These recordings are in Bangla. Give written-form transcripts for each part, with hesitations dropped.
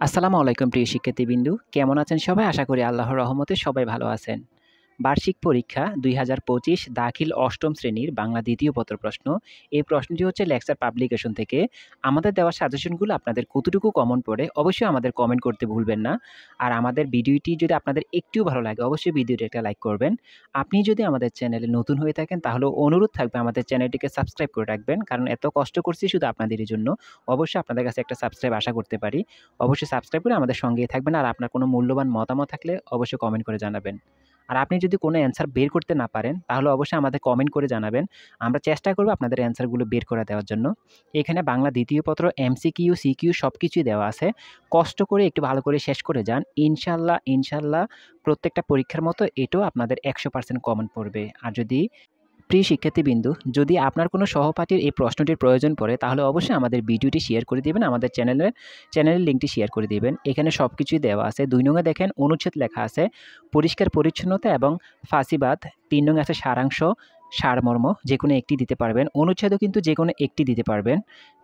আসসালামু আলাইকুম প্রিয় শিক্ষার্থীবৃন্দু। কেমন আছেন সবাই? আশা করি আল্লাহর রহমতে সবাই ভালো আছেন। বার্ষিক পরীক্ষা ২০২৫ দাখিল ৮ম শ্রেণীর বাংলা দ্বিতীয় পত্র প্রশ্ন। এই প্রশ্নটি হচ্ছে লেকচার পাবলিকেশন থেকে। আমাদের দেওয়া সাজেশনগুলো আপনাদের কতটুকু কমন পড়ে অবশ্যই আমাদের কমেন্ট করতে ভুলবেন না। আর আমাদের ভিডিওটি যদি আপনাদের একটুও ভালো লাগে অবশ্যই ভিডিওটি একটা লাইক করবেন। আপনি যদি আমাদের চ্যানেলে নতুন হয়ে থাকেন তাহলে অনুরোধ থাকবে আমাদের চ্যানেলটিকে সাবস্ক্রাইব করে রাখবেন। কারণ এত কষ্ট করছি শুধু আপনাদেরই জন্য। অবশ্যই আপনাদের কাছে একটা সাবস্ক্রাইব আশা করতে পারি। অবশ্যই সাবস্ক্রাইব করে আমাদের সঙ্গেই থাকবেন। আর আপনার কোনো মূল্যবান মতামত থাকলে অবশ্যই কমেন্ট করে জানাবেন। আর আপনি যদি কোনো অ্যান্সার বের করতে না পারেন, তাহলে অবশ্যই আমাদের কমেন্ট করে জানাবেন। আমরা চেষ্টা করব আপনাদের অ্যান্সারগুলো বের করে দেওয়ার জন্য। এখানে বাংলা দ্বিতীয় পত্র এমসিকিউ, সিকিউ সবকিছুই দেওয়া আছে। কষ্ট করে একটু ভালো করে শেষ করে যান। ইনশাআল্লাহ প্রত্যেকটা পরীক্ষার মতো এটাও আপনাদের 100% কমন পড়বে। আর প্রিয় শিক্ষার্থীবৃন্দু, যদি আপনার কোনো সহপাঠীর এই প্রশ্নটির প্রয়োজন পড়ে তাহলে অবশ্যই আমাদের ভিডিওটি শেয়ার করে দিবেন। আমাদের চ্যানেলের লিঙ্কটি শেয়ার করে দিবেন। এখানে সবকিছুই দেওয়া আছে। ২ নং এ দেখেন অনুচ্ছেদ লেখা আছে পরিষ্কার পরিচ্ছন্নতা এবং ফাঁসিবাদ। ৩ নং এ আছে সারাংশ, সারমর্ম যেকোনো একটি দিতে পারবেন। অনুচ্ছেদও কিন্তু যেকোনো একটি দিতে পারবেন।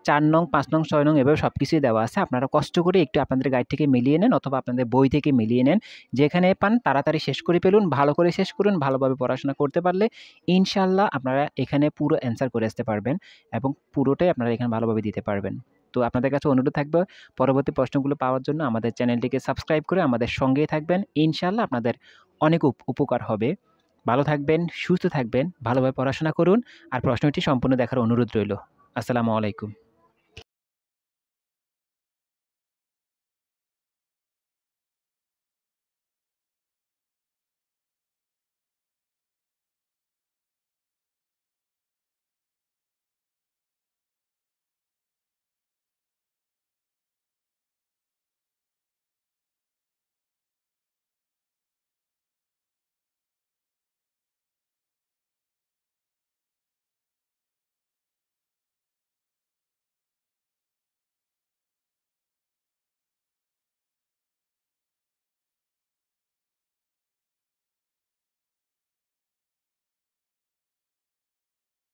৪ নং, ৫ নং, ৬ নং এভাবে সবকিছুই দেওয়া আছে। আপনারা কষ্ট করে একটু আপনাদের গাইড থেকে মিলিয়ে নেন অথবা আপনাদের বই থেকে মিলিয়ে নেন। যেখানে পান তাড়াতাড়ি শেষ করে ফেলুন, ভালো করে শেষ করুন। ভালোভাবে পড়াশোনা করতে পারলে ইনশাআল্লাহ আপনারা এখানে পুরো অ্যান্সার করে আসতে পারবেন এবং পুরোটাই আপনারা এখানে ভালোভাবে দিতে পারবেন। তো আপনাদের কাছে অনুরোধ থাকবে পরবর্তী প্রশ্নগুলো পাওয়ার জন্য আমাদের চ্যানেলটিকে সাবস্ক্রাইব করে আমাদের সঙ্গেই থাকবেন। ইনশাআল্লাহ আপনাদের অনেক উপকার হবে। ভালো থাকবেন, সুস্থ থাকবেন, ভালোভাবে পড়াশোনা করুন আর প্রশ্নটি সম্পূর্ণ দেখার অনুরোধ রইল। আসসালামু আলাইকুম।